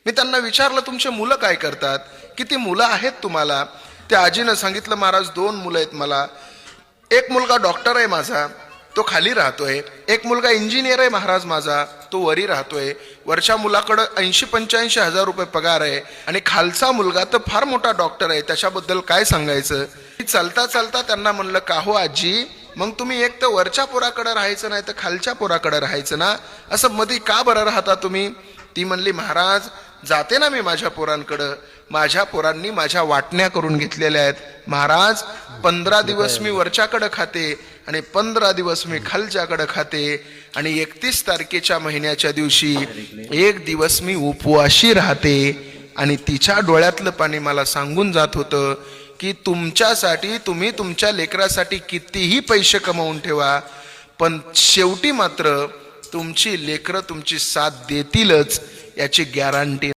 मी त्यांना विचारलं, तुमचे मुलं काय करतात, किती मुलं आहेत तुम्हाला? त्या आजीनं सांगितलं, महाराज 2 मुलं आहेत मला. एक मुलगा डॉक्टर आहे माझा, तो खाली राहतोय. एक मुलगा इंजिनियर आहे महाराज माझा, तो वरी राहतोय. वरच्या मुलाकडं 80-85 हजार रुपये पगार आहे. आणि खालचा मुलगा तर फार मोठा डॉक्टर आहे, त्याच्याबद्दल काय सांगायचं. चालता चालता त्यांना म्हणलं, का हो आजी, मग तुम्ही एक तर वरच्या पोराकडे राहायचं नाही तर खालच्या पोराकडे राहायचं ना, असं मध्ये का बरं राहता तुम्ही? ती म्हणली, महाराज जाते ना मी माझ्या पोरांकडं, माझ्या पोरांनी माझ्या वाटण्या करून घेतलेल्या आहेत महाराज. 15 दिवस मी वरच्याकडे खाते आणि 15 दिवस मी खालच्याकडे खाते. आणि 31 तारखेच्या महिन्याच्या दिवशी 1 दिवस मी उपवाशी राहते. आणि तिच्या डोळ्यातलं पाणी मला सांगून जात होतं की तुमच्यासाठी, तुम्ही तुमच्या लेकरासाठी कितीही पैसे कमवून ठेवा, पण शेवटी मात्र तुमची लेकरं तुमची साथ देतीलच याची गॅरंटी